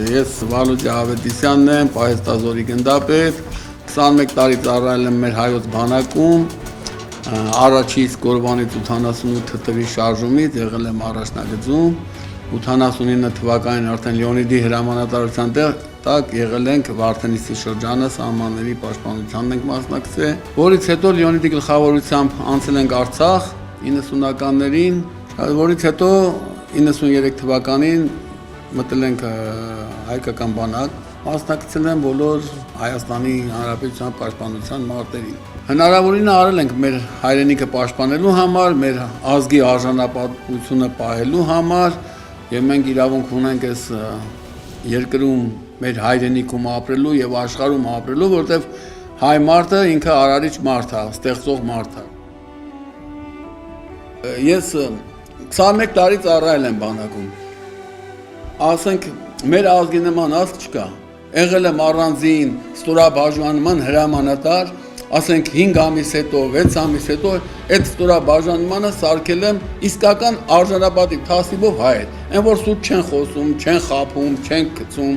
Ես Վալուջի Ավետիսյանն եմ, Պահեստազորի գնդապետ, 21 տարի ծառայել եմ մեր հայոց բանակում, առաջի իսկ օրվանից 88 թվի շարժումից եղել եմ առաջնագծում, 89 թվականին արդեն Լեոնիդի հրամանատարության տակ եղել ենք Վարդենիսի շրջանը սահմանների պաշտպանությանն ենք մասնակցել, որից հետո Լեոնիդի գլխավորությամբ անցել ենք Արցախ 90-ականներին, որից հետո 93 թվականին մտել ենք հայկական բանակ, մասնակցել եմ բոլոր Հայաստանի Հանրապետության պաշտպանության մարտերին։ Հնարավորինը արել ենք մեր հայրենիքը պաշտպանելու համար, մեր ազգի արժանապատվությունը պահելու համար, եւ մենք իրավունք ունենք այս երկրում մեր հայրենիքում ապրելու եւ աշխարհում ապրելու, որտեւ հայ մարդը ինքը արարիչ մարդ է, ստեղծող մարդ է։ Ես 21 տարի ծառայել եմ բանակում։ Ասենք մեր ազգի նման ազգ չկա։ Եղել եմ առանձին ստորաբաժանման հրամանատար, ասենք 5 ամիս հետո, 6 ամիս հետո այդ ստորաբաժանմանը սարքել եմ իսկական արժանապատիվ թասիբով հայեր։ Այն որ սուտ չեն խոսում, չեն խաբում, չեն գցում,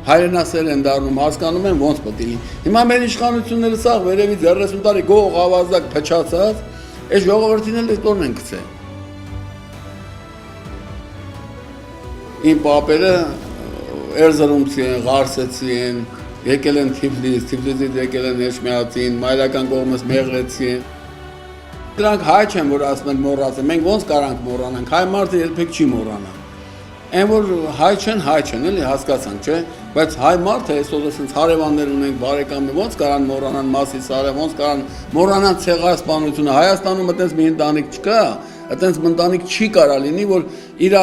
հայրենասեր են դառնում, հասկանում են ոնց պետք է լինի։ Հիմա մեր իշխանությունները սա վերևից 30 տարի գող ավազակ փչացած, այս ժողովրդին էլ ստորն են գցել։ Իմ պապերը Էրզրումցի են, Ղարսեցի են, եկել են Թիֆլիս, Թիֆլիսից եկել են Էջմիածին, Մայրական կողմից Մեղրեցի են։ Դրանք հայ չեն, որ ասում են մոռացել, մենք ոնց կարանք մոռանանք, հայ մարդը երբեք չի մոռանա։ Այն որ հայ չեն, էլի հասկացանք, չէ՞, բայց հայ մարդը այսօր ասենց հարևաններ ունենք, բարեկամներ, ոնց կարան մոռանան Մասիսարը, ոնց կարան մոռանան ցեղասպանությունը։ Հայաստանում այդպես մի ընտանիք չկա, այդպես մի ընտանիք չի կարա լինի, որ իր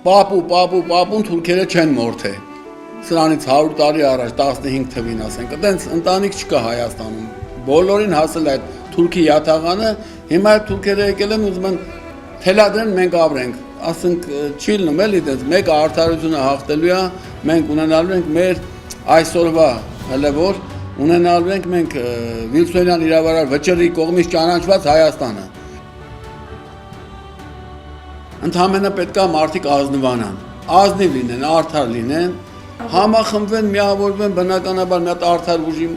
պապուն թուրքերը չեն մորթել։ Սրանից 100 տարի առաջ 15 թվին ասենք, այդպես ընտանիք չկա Հայաստանում։ Բոլորին հասել այդ թուրքի յաթաղանը, հիմա այդ թուրքերը եկել են ուզում են թելադրեն մենք ապրենք։ Ասենք չի լինում էլի այդպես, մեկը արդարությունը հաղթելու է, մենք ունենալու ենք մեր այսօրվա հələ որ ունենալու ենք մենք Վիլսոնյան իրավարար վճռի կողմից ճանաչված Հայաստանը։ Ընդհանրապես պետքա մարդիկ ազնվանան, ազնիվ լինեն, արդար լինեն, համախմբվեն, միավորվեն բնականաբար մի հատ արդար ուժի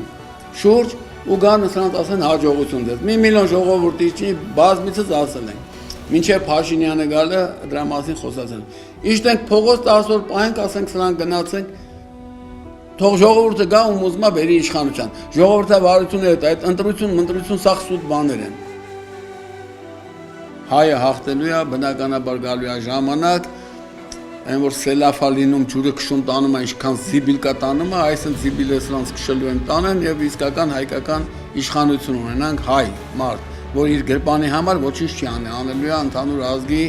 շուրջ ու գան սրանց ասեն հաջողություն դες։ Մի միլիոն ժողովրդի չի բազմիցս ասել են։ Մինչև Փաշինյանը գալը դրա մասին խոսացել։ Իշտենք փողոց 10 օր պահենք, ասենք սրանք գնացենք, թող ժողովուրդը գա ու ուզում է բերի իշխանության։ Ժողովրդավարությունը այդ ընտրություն սաղ սուտ բաներ են։ Հայը հաղթելու է, բնականաբար գալու է ժամանակ, այն որ սելաֆա լինում, ջուրը քշում տանում է, ինչքան զիբիլ կա տանում է, այսինքն զիբիլը սրանց քշելու են տանեն եւ իսկական հայկական իշխանություն ունենանք հայ մարդ, որ իր գրպանի համար ոչինչ չի անելու է ընդհանուր ազգի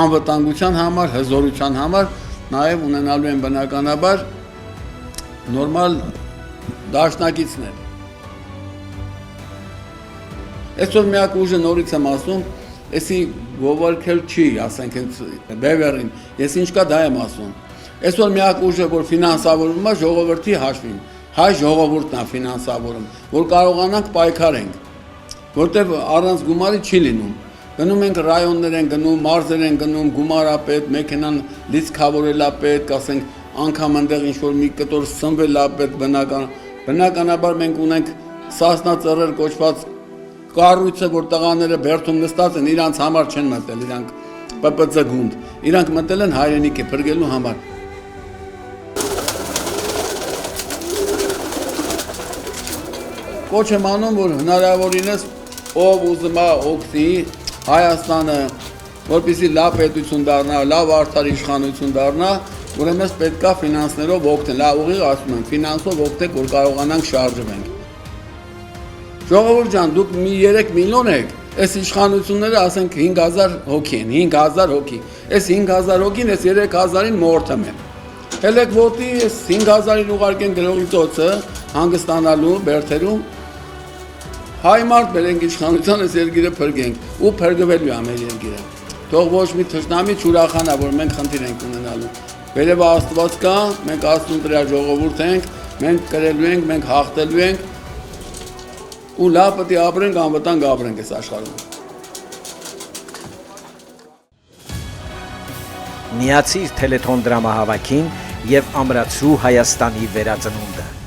անվտանգության համար, հզորության համար, նաեւ ունենալու են բնականաբար նորմալ դաշնակիցներ։ Այսօր միակ ուժը նորից եմ ասում, Էսի գովարկել չի, ասենք բևերին, ես ինչ կա դա եմ ասում։ Այսօր միակ ուժը, որ ֆինանսավորվում է ժողովրդի հաշվին, հայ ժողովուրդն է ֆինանսավորում, որ կարողանանք պայքարենք, որտեղ առանց գումարի չի լինում։ Գնում ենք ռայոններ են գնում, մարզեր են գնում, գումարապետ, մեքենան լիցքավորելա պետք, ասենք անգամ այնտեղ ինչ-որ մի կտոր սնվելա պետք բնականաբար մենք ունենք Սասնա ծռեր կոչված կառույցը, որ տղաները բերդում նստած են, իրանց համար չեն մտել, իրանք ՊՊՑ գունդ, իրանք մտել են հայրենիքը փրկելու համար։ Կոչ եմ անում, որ հնարավորինս ով ուզում է օգնի Հայաստանը, որպեսզի լավ պետություն դառնա, լավ արդար իշխանություն դառնա, ուրեմն պետքա ֆինանսներով օգնել, լավ ուղիղ ասում եմ, ֆինանսով օգնեք, որ կարողանանք շարժվենք։ Ժողովուրդ ջան, դուք 3 միլիոն եք, այս իշխանությունները ասենք 5000 հոգի են, 5000 հոգի։ Այս 5000 հոգին այս 3000-ին մորթում են։ Հելեք ոտի այս 5000-ին ուղարկեն գրողի ծոցը հանգստանալու բերթերում։ Հայ մարդ բերենք իշխանության այս երկիրը փրկենք ու փրկվելու է մեր երկիրը։ Թող ոչ մի թշնամի չուրախանա, որ մենք խնդիր ենք ունենալու։ Վերևը Աստված կա, մենք Աստծուն դրա ժողովուրդ ենք, մենք կրելու ենք, մենք հաղթելու ենք։ Ու լավ պետք է ապրենք, անվտանգ ապրենք այս աշխարհում։ Միացիր Թելեթոն դրամահավաքին եւ ամրացրու Հայաստանի վերածնունդը։